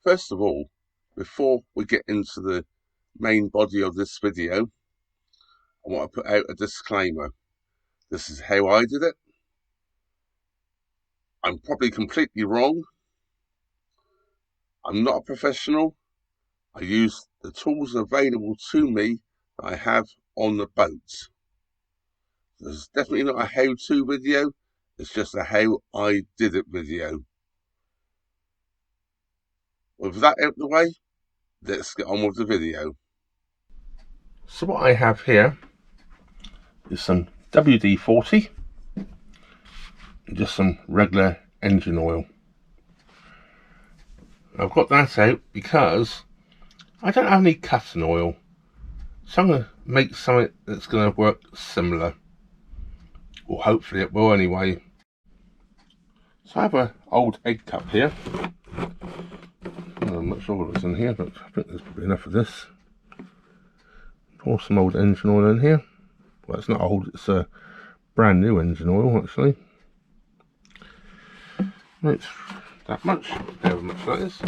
first of all, before we get into the main body of this video, I want to put out a disclaimer. This is how I did it. I'm probably completely wrong. I'm not a professional. I use the tools available to me that I have on the boat. This is definitely not a how-to video. It's just a how I did it video. With that out of the way, let's get on with the video. So what I have here is some WD-40 and just some regular engine oil. I've got that out because I don't have any cutting oil, so I'm going to make something that's going to work similar, or hopefully it will anyway. So I have an old egg cup here. I'm not sure what's in here, but I think there's probably enough of this. Pour some old engine oil in here. Well, it's not old, it's a brand new engine oil actually. It's that much, however much that is.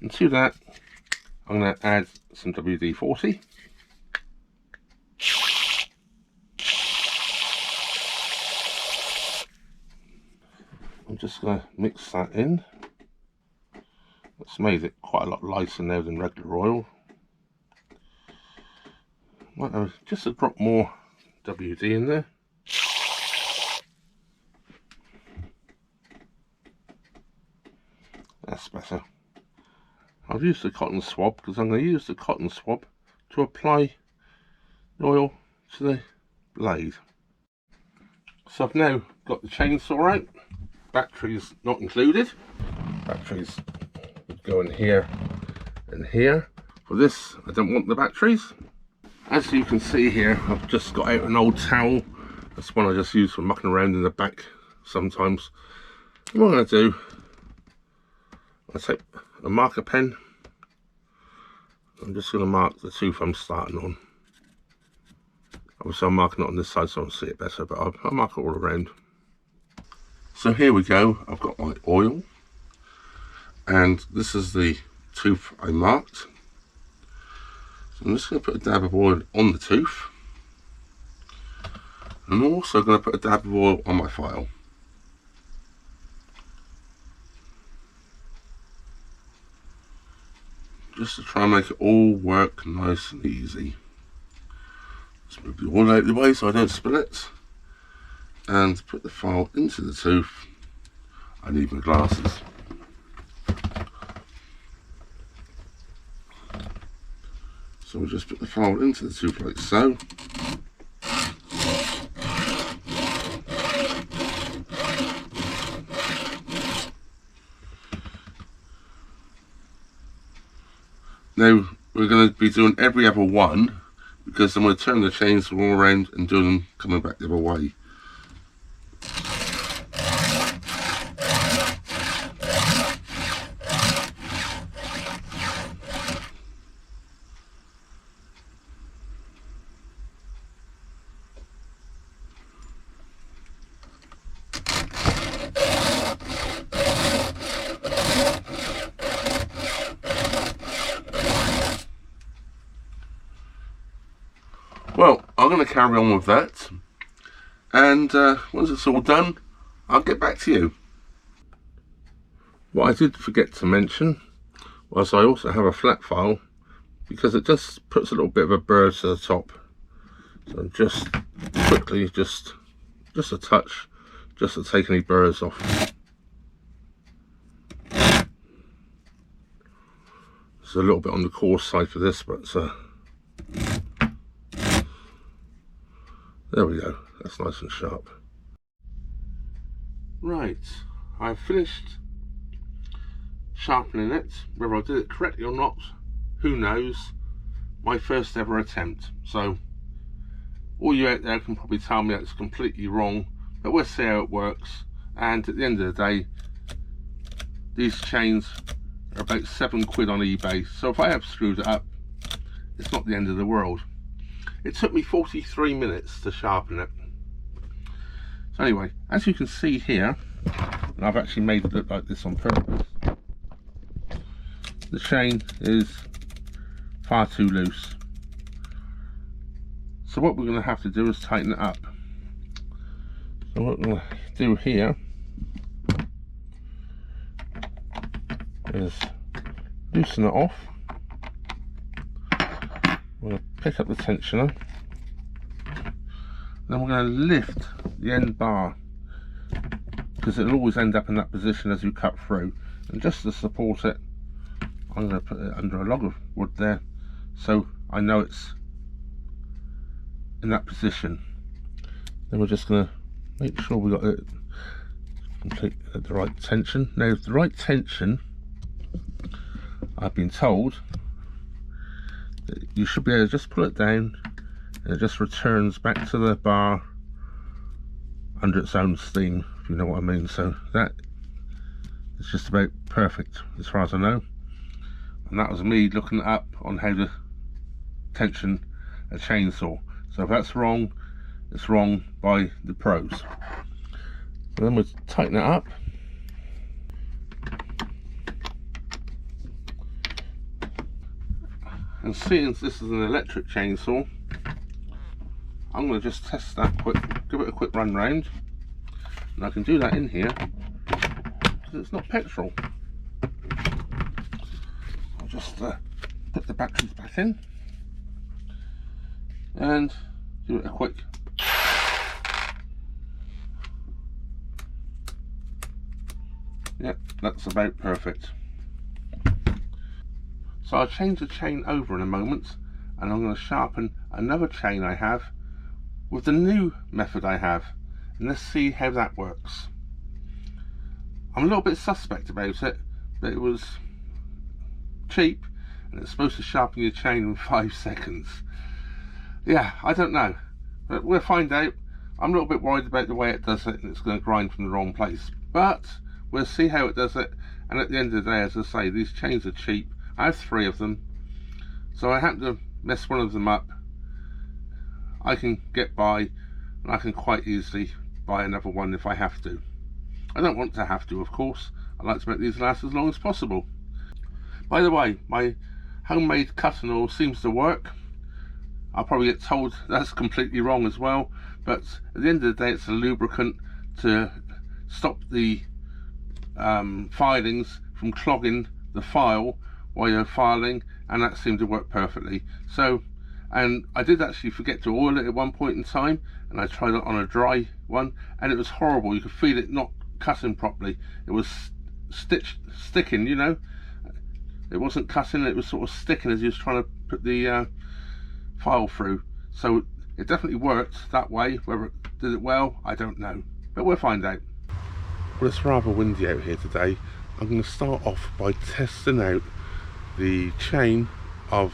And to that, I'm going to add some WD-40. I'm just going to mix that in. That's made it quite a lot lighter now than regular oil. Might have just a drop more WD in there. That's better. I've used the cotton swab because I'm going to use the cotton swab to apply the oil to the blade. So I've now got the chainsaw out. Batteries not included. Batteries would go in here and here. For this, I don't want the batteries. As you can see here, I've just got out an old towel. That's one I just use for mucking around in the back sometimes. And what I'm going to do, I take a marker pen. I'm just going to mark the tooth I'm starting on. Obviously I'm marking it on this side so I can see it better, but I'll mark it all around. So here we go, I've got my oil, and this is the tooth I marked. So I'm just going to put a dab of oil on the tooth, and I'm also going to put a dab of oil on my file. Just to try and make it all work nice and easy. Let's move the oil out of the way so I don't spill it. And put the file into the tooth. I need my glasses. So we'll just put the file into the tooth like so. Now we're going to be doing every other one because I'm going to turn the chainsaw around and do them coming back the other way. Well, I'm going to carry on with that, and once it's all done, I'll get back to you. What I did forget to mention was I also have a flat file, because it just puts a little bit of a burr to the top. So just quickly, just a touch, just to take any burrs off. It's a little bit on the coarse side for this, but there we go, that's nice and sharp. Right, I've finished sharpening it. Whether I did it correctly or not, who knows. My first ever attempt. So, all you out there can probably tell me that's completely wrong, but we'll see how it works. And at the end of the day, these chains are about £7 on eBay. So if I have screwed it up, it's not the end of the world. It took me 43 minutes to sharpen it. So anyway, as you can see here, and I've actually made it look like this on purpose, the chain is far too loose. So what we're going to have to do is tighten it up. So what we're going to do here is loosen it off. We're going to pick up the tensioner. Then we're going to lift the end bar, because it'll always end up in that position as you cut through. And just to support it, I'm going to put it under a log of wood there, so I know it's in that position. Then we're just going to make sure we got it complete at the right tension. Now the right tension, I've been told that you should be able to just pull it down and it just returns back to the bar under its own steam, if you know what I mean. So that is just about perfect as far as I know, and that was me looking up on how to tension a chainsaw. So if that's wrong, it's wrong by the pros. And then we'll tighten it up. And seeing this is an electric chainsaw, I'm going to just test that quick, give it a quick run round. And I can do that in here because it's not petrol. I'll just put the batteries back in and give it a quick yep, that's about perfect. So I'll change the chain over in a moment, and I'm going to sharpen another chain I have with the new method I have, and let's see how that works. I'm a little bit suspect about it, but it was cheap and it's supposed to sharpen your chain in 5 seconds. Yeah, I don't know, but we'll find out. I'm a little bit worried about the way it does it, and it's going to grind from the wrong place, but we'll see how it does it. And at the end of the day, as I say, these chains are cheap. I have 3 of them, so I happen to mess one of them up, I can get by, and I can quite easily buy another one if I have to. I don't want to have to, of course. I like to make these last as long as possible. By the way, my homemade cutting oil seems to work. I'll probably get told that's completely wrong as well, but at the end of the day, it's a lubricant to stop the filings from clogging the file while you're filing, and that seemed to work perfectly. So, and I did actually forget to oil it at one point in time, and I tried it on a dry one, and it was horrible. You could feel it not cutting properly. It was sticking, you know. It wasn't cutting, it was sort of sticking as you was trying to put the file through. So it definitely worked that way. Whether it did it well, I don't know, but we'll find out. Well, it's rather windy out here today. I'm going to start off by testing out the chain of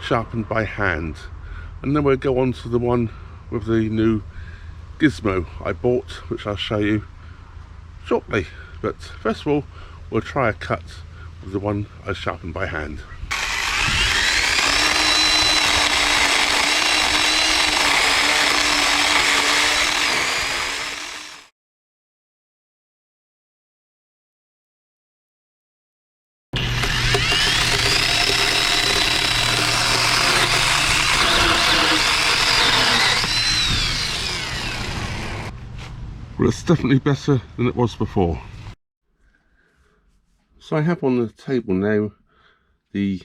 sharpened by hand, and then we'll go on to the one with the new gizmo I bought, which I'll show you shortly. But first of all, we'll try a cut with the one I sharpened by hand. Well, it's definitely better than it was before. So I have on the table now the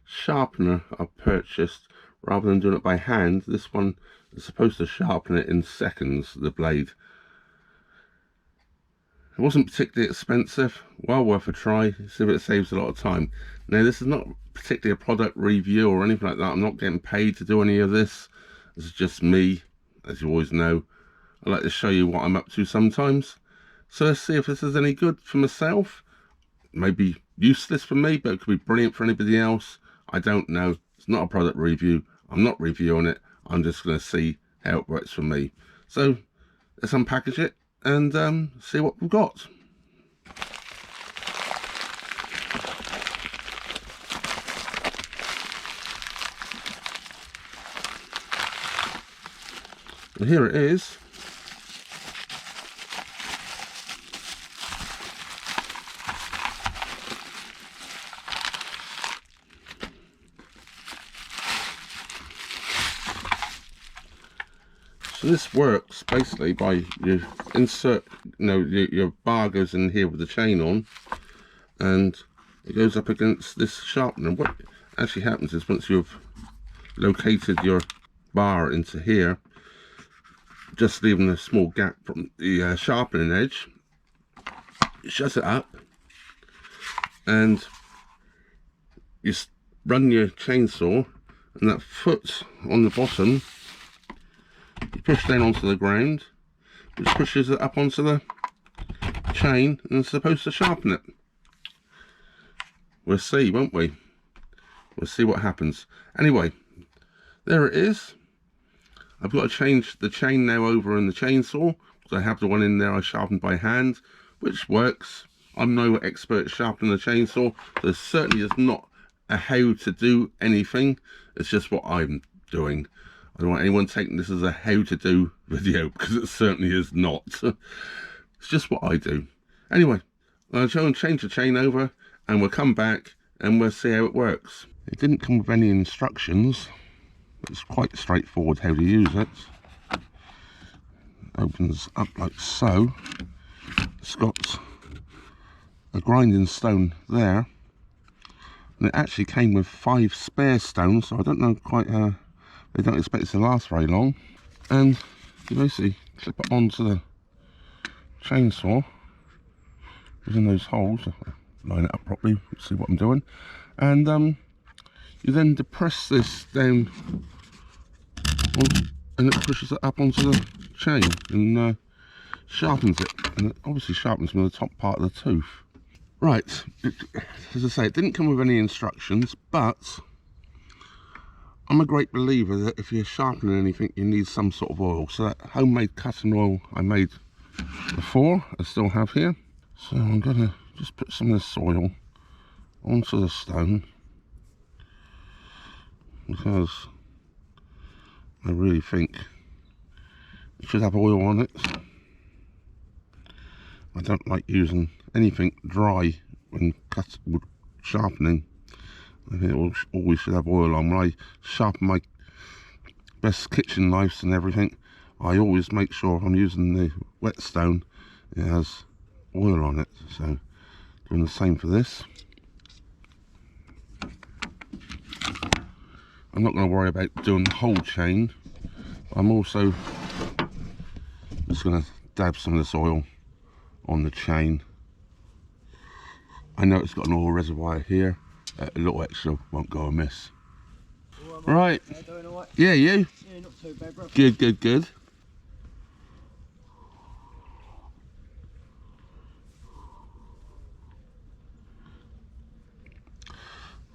sharpener I purchased. Rather than doing it by hand, this one is supposed to sharpen it in seconds, the blade. It wasn't particularly expensive, well worth a try, see if it saves a lot of time. Now, this is not particularly a product review or anything like that. I'm not getting paid to do any of this. This is just me, as you always know. I like to show you what I'm up to sometimes. So let's see if this is any good for myself. Maybe useless for me, but it could be brilliant for anybody else. I don't know. It's not a product review. I'm not reviewing it. I'm just going to see how it works for me. So let's unpackage it and see what we've got. And here it is. So this works basically by you insert, your bar goes in here with the chain on, and it goes up against this sharpener. What actually happens is once you've located your bar into here, just leaving a small gap from the sharpening edge, you shut it up and you run your chainsaw, and that foot on the bottom you push down onto the ground, which pushes it up onto the chain and it's supposed to sharpen it. We'll see, won't we? We'll see what happens. Anyway, there it is. I've got to change the chain now over in the chainsaw, because I have the one in there I sharpened by hand, which works. I'm no expert at sharpening the chainsaw. There certainly is not a how to do anything. It's just what I'm doing. I don't want anyone taking this as a how to do video, because it certainly is not. It's just what I do. Anyway, I'll go and change the chain over, and we'll come back and we'll see how it works. It didn't come with any instructions. It's quite straightforward how to use it. Opens up like so. It's got a grinding stone there, and it actually came with 5 spare stones, so I don't know quite how. They don't expect it to last very long. And you basically clip it onto the chainsaw using those holes. Line it up properly, see what I'm doing, and you then depress this down and it pushes it up onto the chain and sharpens it, and it obviously sharpens with the top part of the tooth. Right, as I say, it didn't come with any instructions, but I'm a great believer that if you're sharpening anything you need some sort of oil. So that homemade cutting oil I made before, I still have here. So I'm going to just put some of this oil onto the stone, because I really think it should have oil on it. I don't like using anything dry when sharpening. I think it always should have oil on. When I sharpen my best kitchen knives and everything, I always make sure I'm using the whetstone, it has oil on it. So doing the same for this. I'm not going to worry about doing the whole chain. I'm also just going to dab some of this oil on the chain. I know it's got an oil reservoir here. A little extra won't go amiss. Right. Doing all right? Yeah, you? Yeah, not too bad, bro. Good, good, good.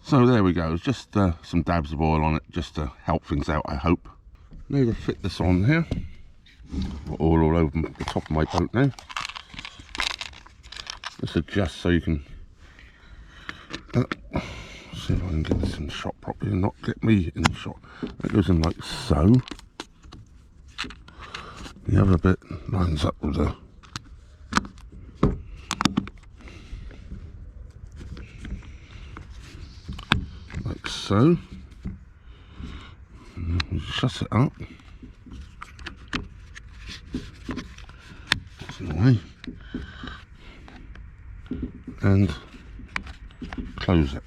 So there we go, just some dabs of oil on it, just to help things out, I hope. Now to fit this on here. Got oil all over the top of my boat now. Just adjust so you can see if I can get this in shot properly and not get me in shot. That goes in like so. The other bit lines up with the like so. And shut it up. That's in the way. And close it.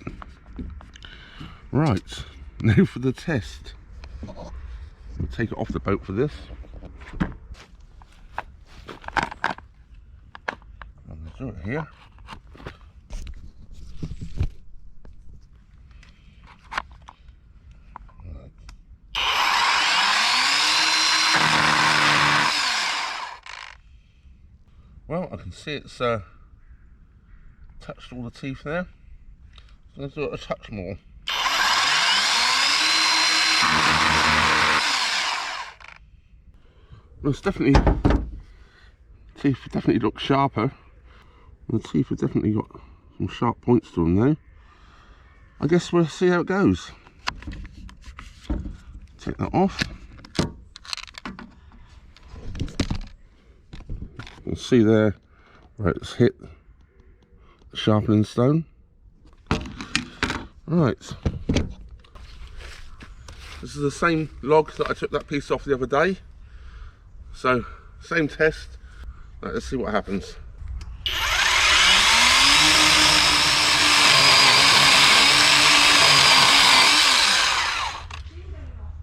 Right, now for the test. We'll take it off the boat for this. And let's do it here. Well, I can see it's touched all the teeth now. So let's do it a touch more. Well, it's definitely, teeth definitely look sharper. The teeth have definitely got some sharp points to them now. I guess we'll see how it goes. Take that off. You can see there where it's hit the sharpening stone. Right. This is the same log that I took that piece off the other day. So, same test. Let's see what happens.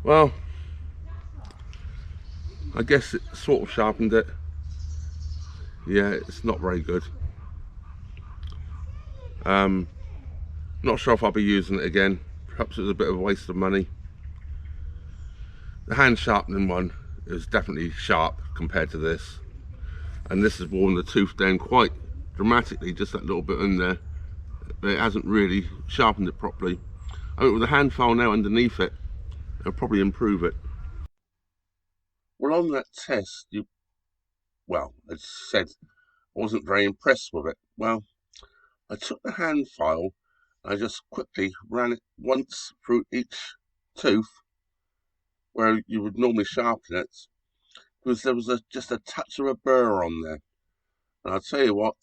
Well, I guess it sort of sharpened it. Yeah, it's not very good. Not sure if I'll be using it again. Perhaps it was a bit of a waste of money. The hand sharpening one is definitely sharp compared to this, and this has worn the tooth down quite dramatically, just that little bit in there. But it hasn't really sharpened it properly. I think with the hand file now underneath it, it'll probably improve it. Well, on that test, as I said, I wasn't very impressed with it. Well, I took the hand file and I just quickly ran it once through each tooth where you would normally sharpen it, because there was just a touch of a burr on there. And I'll tell you what,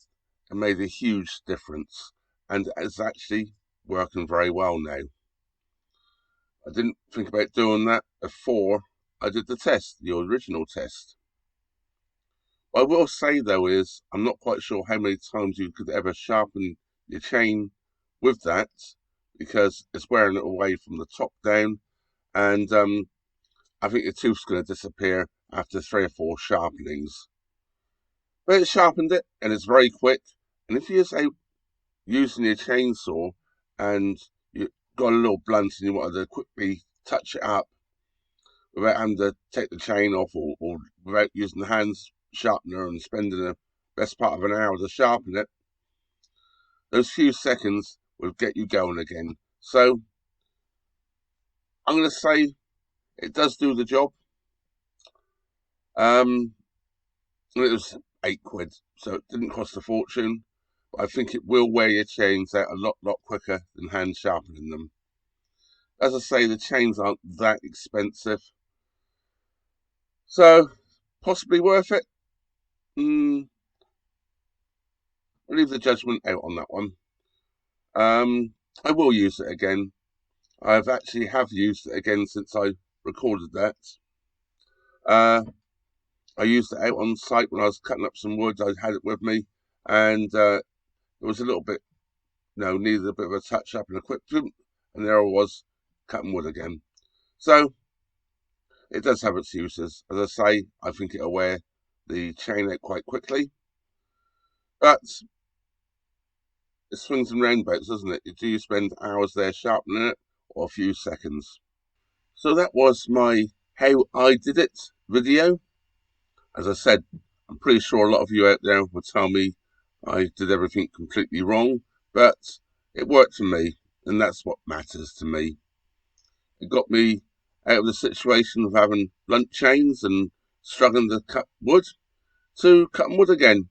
it made a huge difference, and it's actually working very well now. I didn't think about doing that before I did the test, the original test. What I will say though is, I'm not quite sure how many times you could ever sharpen your chain with that, because it's wearing it away from the top down, and I think your tooth's going to disappear after 3 or 4 sharpenings. But it sharpened it, and it's very quick. And if you're using your chainsaw and you've got a little blunt and you want to quickly touch it up without having to take the chain off, or without using the hand sharpener and spending the best part of an hour to sharpen it, those few seconds will get you going again. So I'm going to say it does do the job. It was £8, so it didn't cost a fortune. But I think it will wear your chains out a lot quicker than hand sharpening them. As I say, the chains aren't that expensive, so possibly worth it. I'll leave the judgment out on that one. I will use it again. I've actually have used it again since I recorded that. I used it out on site when I was cutting up some wood. I had it with me, and it was a little bit, needed a bit of a touch up and a quick zoom, and there I was cutting wood again. So it does have its uses. As I say, I think it'll wear the chain out quite quickly, but it swings and roundabouts, doesn't it? Do you spend hours there sharpening it, or a few seconds? So that was my how I did it video. As I said, I'm pretty sure a lot of you out there would tell me I did everything completely wrong, but it worked for me, and that's what matters to me. It got me out of the situation of having blunt chains and struggling to cut wood, to cutting wood again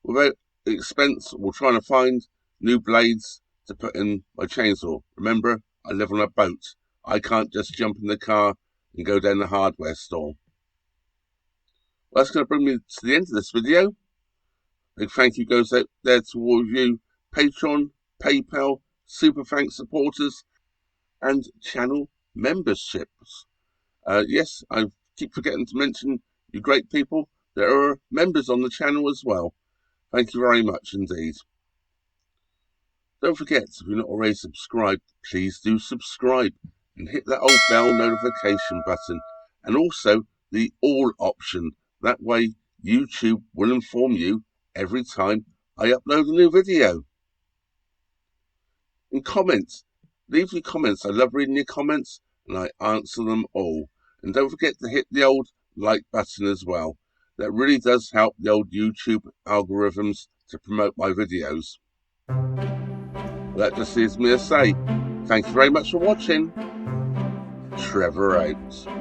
without the expense or trying to find new blades to put in my chainsaw. Remember, I live on a boat. I can't just jump in the car and go down the hardware store. Well, that's going to bring me to the end of this video. Big thank you goes out there to all of you Patreon, PayPal, Super Thanks supporters, and channel memberships. Yes, I keep forgetting to mention you great people that are members on the channel as well. Thank you very much indeed. Don't forget, if you're not already subscribed, please do subscribe and hit that old bell notification button, and also the all option. That way YouTube will inform you every time I upload a new video. And comments, leave your comments. I love reading your comments, and I answer them all. And don't forget to hit the old like button as well. That really does help the old YouTube algorithms to promote my videos. Well, that just leaves me to say, thank you very much for watching. Trevor out.